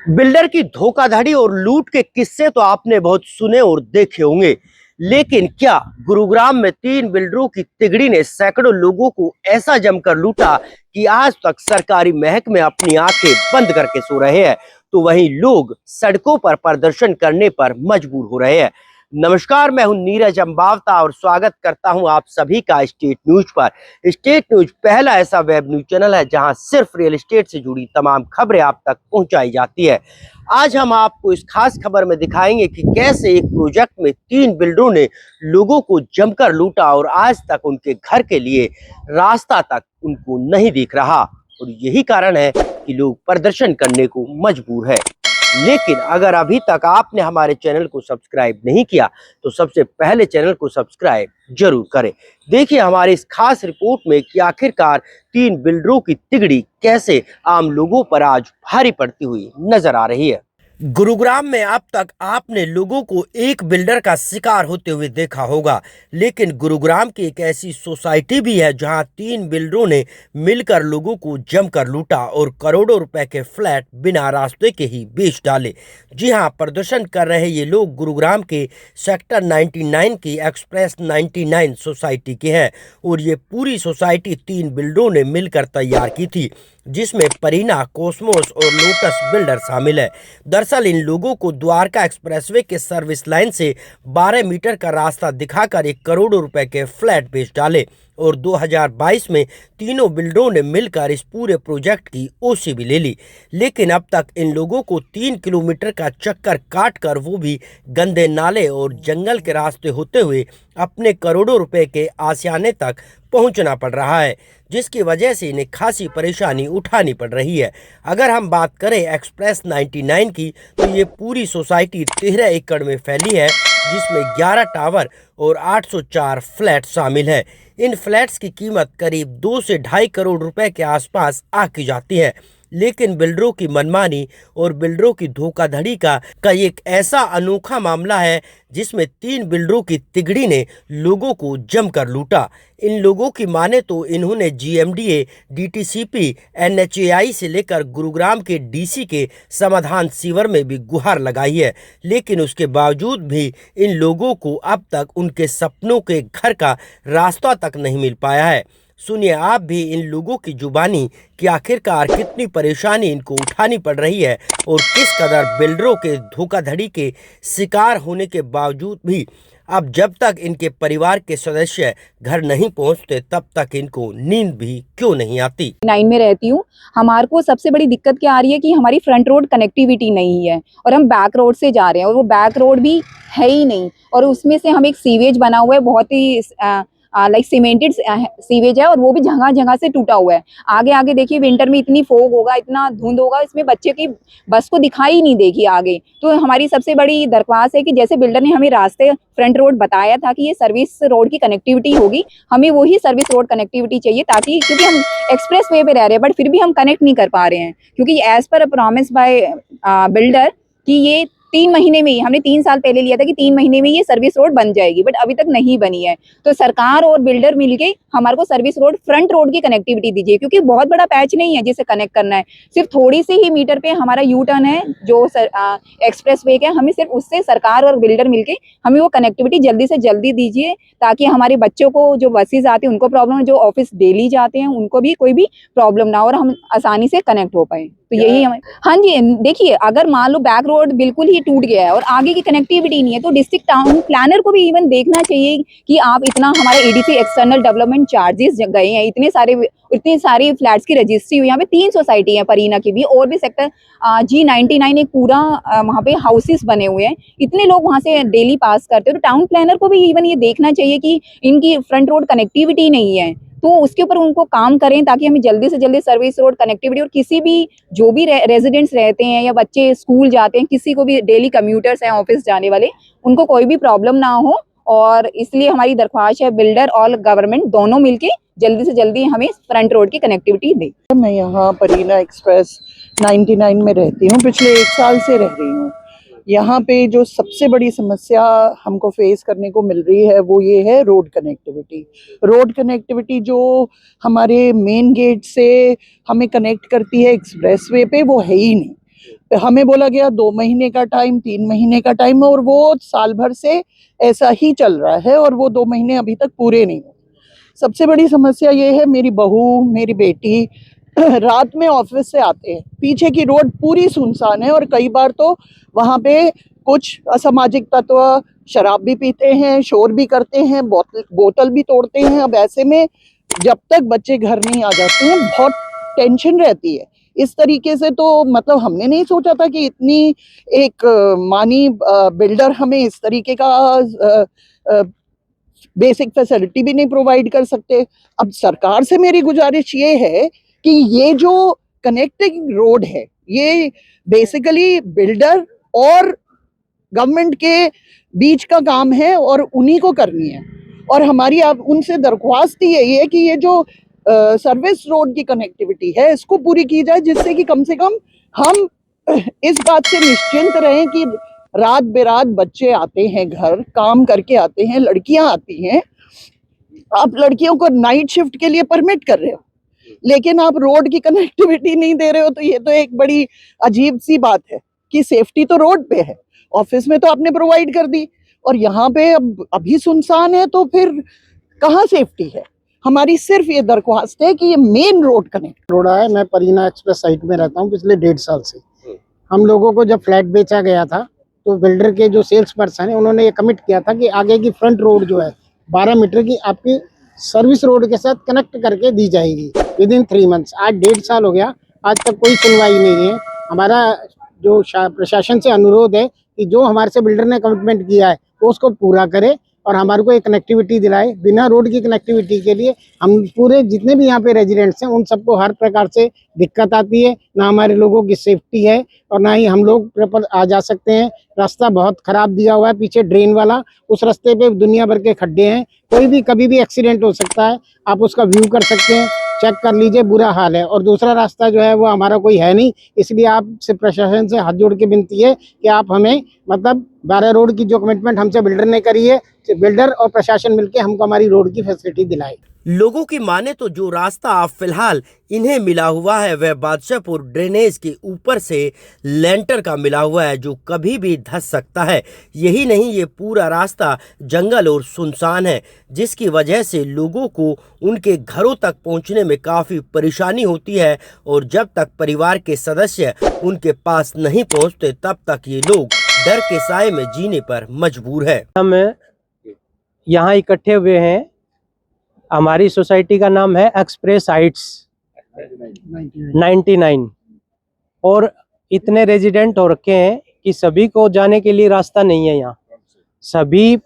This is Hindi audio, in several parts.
बिल्डर की धोखाधड़ी और लूट के किस्से तो आपने बहुत सुने और देखे होंगे, लेकिन क्या गुरुग्राम में 3 बिल्डरों की तिगड़ी ने सैकड़ों लोगों को ऐसा जमकर लूटा कि आज तक सरकारी महकमे अपनी आंखें बंद करके सो रहे हैं, तो वहीं लोग सड़कों पर प्रदर्शन करने पर मजबूर हो रहे हैं। नमस्कार, मैं हूं नीरज अंबावता और स्वागत करता हूं आप सभी का स्टेट न्यूज पर। स्टेट न्यूज पहला ऐसा वेब न्यूज चैनल है जहां सिर्फ रियल एस्टेट से जुड़ी तमाम खबरें आप तक पहुंचाई जाती है। आज हम आपको इस खास खबर में दिखाएंगे कि कैसे एक प्रोजेक्ट में 3 बिल्डरों ने लोगों को जमकर लूटा और आज तक उनके घर के लिए रास्ता तक उनको नहीं दिख रहा, और यही कारण है कि लोग प्रदर्शन करने को मजबूर है। लेकिन अगर अभी तक आपने हमारे चैनल को सब्सक्राइब नहीं किया तो सबसे पहले चैनल को सब्सक्राइब जरूर करें। देखिए हमारी इस खास रिपोर्ट में कि आखिरकार 3 बिल्डरों की तिगड़ी कैसे आम लोगों पर आज भारी पड़ती हुई नजर आ रही है। गुरुग्राम में अब तक आपने लोगों को एक बिल्डर का शिकार होते हुए देखा होगा, लेकिन गुरुग्राम की एक ऐसी सोसाइटी भी है जहां 3 बिल्डरों ने मिलकर लोगों को जमकर लूटा और करोड़ों रुपए के फ्लैट बिना रास्ते के ही बेच डाले। जी हां, प्रदर्शन कर रहे ये लोग गुरुग्राम के सेक्टर 99 की एक्सप्रेस 99 सोसाइटी के हैं और ये पूरी सोसाइटी 3 बिल्डरों ने मिलकर तैयार की थी, जिसमें परीना, कोस्मोस और लोटस बिल्डर शामिल है। दरअसल इन लोगों को द्वारका एक्सप्रेसवे के सर्विस लाइन से 12 मीटर का रास्ता दिखाकर 1 करोड़ रुपए के फ्लैट बेच डाले और 2022 में तीनों बिल्डरों ने मिलकर इस पूरे प्रोजेक्ट की ओसी भी ले ली। लेकिन अब तक इन लोगों को 3 किलोमीटर का चक्कर काटकर, वो भी गंदे नाले और जंगल के रास्ते होते हुए, अपने करोड़ों रुपए के आशियाने तक पहुंचना पड़ रहा है, जिसकी वजह से इन्हें खासी परेशानी उठानी पड़ रही है। अगर हम बात करें एक्सप्रेस 99 की, तो ये पूरी सोसाइटी 13 एकड़ में फैली है, जिसमें 11 टावर और 804 फ्लैट शामिल है। इन फ्लैट्स की कीमत करीब 2 से 2.5 करोड़ रुपए के आसपास आकी जाती है। लेकिन बिल्डरों की मनमानी और बिल्डरों की धोखाधड़ी का एक ऐसा अनोखा मामला है जिसमें 3 बिल्डरों की तिगड़ी ने लोगों को जमकर लूटा। इन लोगों की माने तो इन्होंने GMDA, DTCP, NHAI से लेकर गुरुग्राम के DC के समाधान सीवर में भी गुहार लगाई है, लेकिन उसके बावजूद भी इन लोगों को अब तक उनके सपनों के घर का रास्ता तक नहीं मिल पाया है। सुनिए आप भी इन लोगों की जुबानी कि आखिरकार कितनी परेशानी इनको उठानी पड़ रही है और किस कदर बिल्डरों के धोखाधड़ी के शिकार होने के बावजूद भी अब जब तक इनके परिवार के सदस्य घर नहीं पहुंचते तब तक इनको नींद भी क्यों नहीं आती। 9 में रहती हूँ। हमारे को सबसे बड़ी दिक्कत क्या आ रही है कि हमारी फ्रंट रोड कनेक्टिविटी नहीं है और हम बैक रोड से जा रहे हैं और वो बैक रोड भी है ही नहीं, और उसमें से हम एक सीवेज बना हुआ है, बहुत ही लाइक सीमेंटेड सीवेज है और वो भी जगह जगह से टूटा हुआ है। आगे आगे देखिए विंटर में इतनी फोग होगा, इतना धुंध होगा, इसमें बच्चे की बस को दिखाई नहीं देगी आगे। तो हमारी सबसे बड़ी दरख्वास्त है कि जैसे बिल्डर ने हमें रास्ते फ्रंट रोड बताया था कि ये सर्विस रोड की कनेक्टिविटी होगी, हमें वही सर्विस रोड कनेक्टिविटी चाहिए, ताकि क्योंकि हम एक्सप्रेस वे पे रह रहे हैं बट फिर भी हम कनेक्ट नहीं कर पा रहे हैं, क्योंकि as per promise bye builder कि ये 3 महीने में ही, हमने 3 साल पहले लिया था कि 3 महीने में ये सर्विस रोड बन जाएगी, बट अभी तक नहीं बनी है। तो सरकार और बिल्डर मिलके हमारे को सर्विस रोड, फ्रंट रोड की कनेक्टिविटी दीजिए, क्योंकि बहुत बड़ा पैच नहीं है जिसे कनेक्ट करना है, सिर्फ थोड़ी सी ही मीटर पे हमारा यू टर्न है जो एक्सप्रेस वे का, हमें सिर्फ उससे सरकार और बिल्डर मिलके हमें वो कनेक्टिविटी जल्दी से जल्दी दीजिए, ताकि हमारे बच्चों को जो बसेज आते हैं उनको प्रॉब्लम, जो ऑफिस डेली जाते हैं उनको भी कोई भी प्रॉब्लम ना हो और हम आसानी से कनेक्ट हो पाए। तो यही हमें, हाँ जी, देखिए अगर मान लो बैक रोड बिल्कुल ही टूट गया है और आगे की कनेक्टिविटी नहीं है, तो डिस्ट्रिक्ट टाउन प्लानर को भी इवन देखना चाहिए कि आप इतना, हमारे ADC एक्सटर्नल डेवलपमेंट चार्जेस गए हैं, इतनी सारी फ्लैट्स की रजिस्ट्री हुई, यहाँ पे 3 सोसाइटी है, परीना की भी, और भी सेक्टर G99 एक पूरा वहाँ पे हाउसेस बने हुए हैं, इतने लोग वहाँ से डेली पास करते हैं। तो टाउन प्लानर को भी इवन ये देखना चाहिए कि इनकी फ्रंट रोड कनेक्टिविटी नहीं है, तो उसके ऊपर उनको काम करें ताकि हमें जल्दी से जल्दी सर्विस रोड कनेक्टिविटी और किसी भी जो भी रेजिडेंट्स रहते हैं या बच्चे स्कूल जाते हैं, किसी को भी डेली कम्यूटर्स हैं ऑफिस जाने वाले, उनको कोई भी प्रॉब्लम ना हो। और इसलिए हमारी दरख्वास्त है बिल्डर और गवर्नमेंट दोनों मिलके जल्दी से जल्दी हमें फ्रंट रोड की कनेक्टिविटी दे। मैं यहाँ परीना एक्सप्रेस 99 में रहती हूँ, पिछले 1 साल से रह रही हूँ। यहाँ पे जो सबसे बड़ी समस्या हमको फेस करने को मिल रही है वो ये है रोड कनेक्टिविटी। रोड कनेक्टिविटी जो हमारे मेन गेट से हमें कनेक्ट करती है एक्सप्रेसवे पे, वो है ही नहीं। हमें बोला गया 2 महीने का टाइम, 3 महीने का टाइम, और वो साल भर से ऐसा ही चल रहा है और वो 2 महीने अभी तक पूरे नहीं हुए। सबसे बड़ी समस्या ये है, मेरी बहू, मेरी बेटी रात में ऑफिस से आते हैं, पीछे की रोड पूरी सुनसान है और कई बार तो वहाँ पे कुछ असामाजिक तत्व शराब भी पीते हैं, शोर भी करते हैं, बोतल भी तोड़ते हैं। अब ऐसे में जब तक बच्चे घर नहीं आ जाते हैं बहुत टेंशन रहती है। इस तरीके से तो मतलब हमने नहीं सोचा था कि इतनी एक मानी बिल्डर हमें इस तरीके का बेसिक फैसिलिटी भी नहीं प्रोवाइड कर सकते। अब सरकार से मेरी गुजारिश ये है कि ये जो कनेक्टिंग रोड है ये बेसिकली बिल्डर और गवर्नमेंट के बीच का काम है और उन्हीं को करनी है। और हमारी आप उनसे दरख्वास्त ही यही है कि ये जो सर्विस रोड की कनेक्टिविटी है इसको पूरी की जाए, जिससे कि कम से कम हम इस बात से निश्चिंत रहें कि रात बेरात बच्चे आते हैं घर, काम करके आते हैं, लड़कियां आती हैं। आप लड़कियों को नाइट शिफ्ट के लिए परमिट कर रहे हो लेकिन आप रोड की कनेक्टिविटी नहीं दे रहे हो, तो ये तो एक बड़ी अजीब सी बात है कि सेफ्टी तो रोड पे है, ऑफिस में तो आपने प्रोवाइड कर दी और यहाँ पे अब अभी सुनसान है, तो फिर कहाँ सेफ्टी है। हमारी सिर्फ ये दरख्वास्त है कि ये मेन रोड कनेक्ट रोड है। मैं परीना एक्सप्रेस साइट में रहता हूँ पिछले 1.5 साल से। हम लोगों को जब फ्लैट बेचा गया था तो बिल्डर के जो सेल्स पर्सन है उन्होंने ये कमिट किया था कि आगे की फ्रंट रोड जो है 12 मीटर की आपकी सर्विस रोड के साथ कनेक्ट करके दी जाएगी विदिन 3 मंथ्स। आज 1.5 साल हो गया, आज तक कोई सुनवाई नहीं है। हमारा जो प्रशासन से अनुरोध है कि जो हमारे से बिल्डर ने कमिटमेंट किया है वो उसको पूरा करे और हमारे को एक कनेक्टिविटी दिलाए। बिना रोड की कनेक्टिविटी के लिए हम पूरे जितने भी यहाँ पे रेजिडेंट्स हैं उन सबको हर प्रकार से दिक्कत आती है। ना हमारे लोगों की सेफ्टी है और ना ही हम लोग प्रॉपर आ जा सकते हैं। रास्ता बहुत खराब दिया हुआ है, पीछे ड्रेन वाला, उस रास्ते पे दुनिया भर के खड्डे हैं, कोई भी कभी भी एक्सीडेंट हो सकता है। आप उसका व्यू कर सकते हैं, चेक कर लीजिए, बुरा हाल है। और दूसरा रास्ता जो है वो हमारा कोई है नहीं, इसलिए आपसे प्रशासन से हाथ जोड़ के विनती है कि आप हमें मतलब 12 रोड की जो कमिटमेंट हमसे बिल्डर ने करी है, बिल्डर और प्रशासन मिलकर हमको हमारी रोड की फैसिलिटी दिलाए। लोगों की माने तो जो रास्ता आप फिलहाल इन्हें मिला हुआ है वह बादशाहपुर ड्रेनेज के ऊपर से लेंटर का मिला हुआ है जो कभी भी धंस सकता है। यही नहीं, ये पूरा रास्ता जंगल और सुनसान है जिसकी वजह से लोगों को उनके घरों तक पहुंचने में काफ़ी परेशानी होती है और जब तक परिवार के सदस्य उनके पास नहीं पहुंचते तब तक ये लोग डर के साए में जीने पर मजबूर है। हम यहाँ इकट्ठे हुए हैं, हमारी सोसाइटी का नाम है एक्सप्रेस हाइट्स 99 और इतने रेजिडेंट हो रखे हैं कि सभी को जाने के लिए रास्ता नहीं है। यहाँ सभी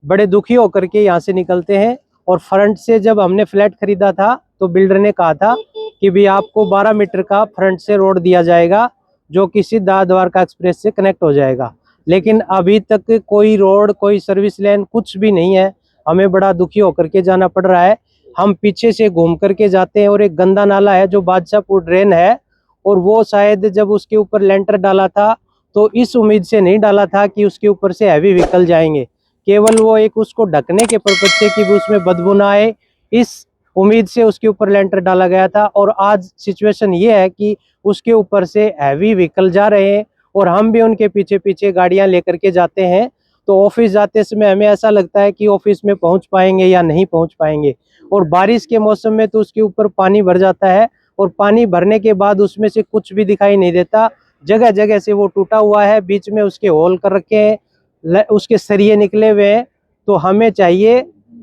बड़े दुखी होकर के यहाँ से निकलते हैं। और फ्रंट से जब हमने फ्लैट खरीदा था तो बिल्डर ने कहा था कि भी आपको 12 मीटर का फ्रंट से रोड दिया जाएगा जो कि सीधा द्वारका एक्सप्रेस से कनेक्ट हो जाएगा, लेकिन अभी तक कोई रोड, कोई सर्विस लेन कुछ भी नहीं है। हमें बड़ा दुखी होकर के जाना पड़ रहा है। हम पीछे से घूम करके जाते हैं और एक गंदा नाला है जो बादशाहपुर ड्रेन है, और वो शायद जब उसके ऊपर लेंटर डाला था तो इस उम्मीद से नहीं डाला था कि उसके ऊपर से हैवी व्हीकल जाएंगे, केवल वो एक उसको ढकने के पर्पज से कि उसमें बदबू ना आए, इस उम्मीद से उसके ऊपर लेंटर डाला गया था। और आज सिचुएशन ये है कि उसके ऊपर से हैवी व्हीकल जा रहे हैं और हम भी उनके पीछे पीछे गाड़ियां लेकर के जाते हैं। तो ऑफिस जाते समय हमें ऐसा लगता है कि ऑफिस में पहुंच पाएंगे या नहीं पहुंच पाएंगे। और बारिश के मौसम में तो उसके ऊपर पानी भर जाता है और पानी भरने के बाद उसमें से कुछ भी दिखाई नहीं देता, जगह जगह से वो टूटा हुआ है, बीच में उसके होल कर रखे हैं, उसके सरिये निकले हुए हैं। तो हमें चाहिए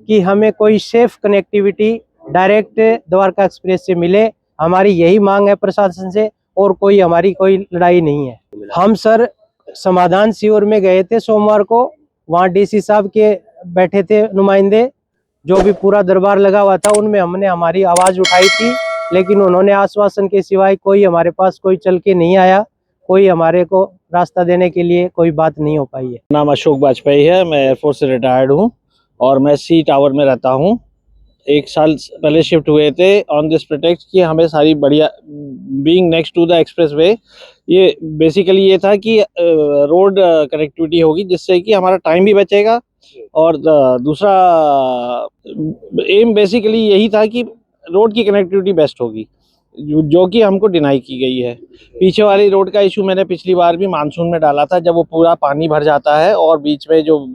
कि हमें कोई safe connectivity direct Dwarka express से मिले। हमारी यही मांग है प्रशासन से, और कोई हमारी कोई लड़ाई नहीं है। हम सर समाधान शिविर में गए थे सोमवार को, वहाँ डीसी साहब के बैठे थे नुमाइंदे, जो भी पूरा दरबार लगा हुआ था उनमें हमने हमारी आवाज़ उठाई थी, लेकिन उन्होंने आश्वासन के सिवाय कोई हमारे पास कोई चल के नहीं आया, कोई हमारे को रास्ता देने के लिए कोई बात नहीं हो पाई है। नाम अशोक वाजपेयी है, मैं एयरफोर्स से रिटायर्ड हूँ और मैं सी टावर में रहता हूँ। 1 साल पहले शिफ्ट हुए थे ऑन दिस प्रिटेक्स्ट कि हमें सारी बढ़िया being next to the expressway, ये बेसिकली ये था कि रोड कनेक्टिविटी होगी जिससे कि हमारा टाइम भी बचेगा और दूसरा एम बेसिकली यही था कि रोड की कनेक्टिविटी बेस्ट होगी, जो कि हमको डिनाई की गई है। पीछे वाली रोड का इशू मैंने पिछली बार भी मानसून में डाला था, जब वो पूरा पानी भर जाता है और बीच में जो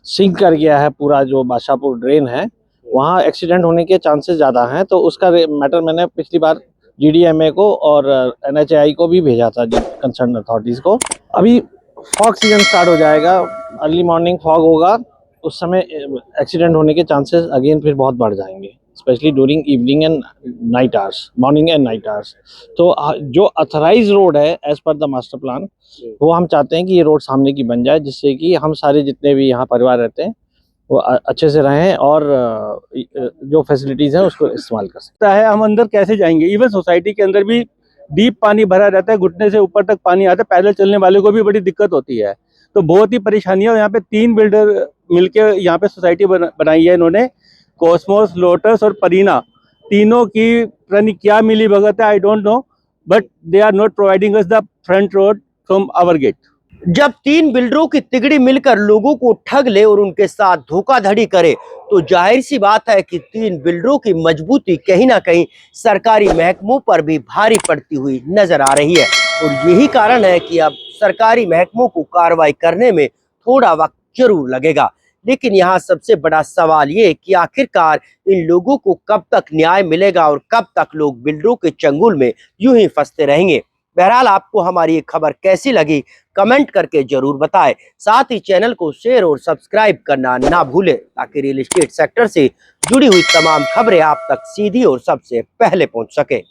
सिंक कर गया है पूरा जो बादशाहपुर ड्रेन है, वहाँ एक्सीडेंट होने के चांसेस ज़्यादा हैं। तो उसका मैटर मैंने पिछली बार GDMA को और NHAI को भी भेजा था, कंसर्न अथॉरिटीज़ को। अभी फॉग सीजन स्टार्ट हो जाएगा, अर्ली मॉर्निंग फॉग होगा, उस समय एक्सीडेंट होने के चांसेस अगेन फिर बहुत बढ़ जाएंगे, specially during evening and night hours, morning and night hours. तो जो अथराइज रोड है as per the master plan, वो हम चाहते हैं कि ये रोड सामने की बन जाए, जिससे कि हम सारे जितने भी यहाँ परिवार रहते हैं वो अच्छे से रहें और जो फैसिलिटीज़ हैं उसको इस्तेमाल कर सकते है। हम अंदर कैसे जाएंगे? इवन सोसाइटी के अंदर भी डीप पानी भरा रहता है, घुटने से ऊपर तक पानी आता है, पैदल चलने वाले को भी बड़ी दिक्कत होती है। तो बहुत ही परेशानी है। यहाँ पे 3 बिल्डर मिलके यहाँ पे सोसाइटी बनाई है इन्होंने, कॉस्मोस, लोटस और परीना। तीनों की पता नहीं क्या मिली भगत है, I don't know, but they are not providing us the front road from our gate. जब 3 बिल्डरों की तिगड़ी मिलकर लोगों को ठग ले और उनके साथ धोखाधड़ी करे, तो जाहिर सी बात है कि 3 बिल्डरों की मजबूती कहीं ना कहीं सरकारी महकमों पर भी भारी पड़ती हुई नजर आ रही है। और यही कारण है कि अब सरकारी महकमों को कार्रवाई करने में थोड़ा वक्त जरूर लगेगा। लेकिन यहाँ सबसे बड़ा सवाल ये कि आखिरकार इन लोगों को कब तक न्याय मिलेगा और कब तक लोग बिल्डरों के चंगुल में यूं ही फंसते रहेंगे। बहरहाल आपको हमारी ये खबर कैसी लगी कमेंट करके जरूर बताएं। साथ ही चैनल को शेयर और सब्सक्राइब करना ना भूलें, ताकि रियल एस्टेट सेक्टर से जुड़ी हुई तमाम खबरें आप तक सीधी और सबसे पहले पहुंच सके।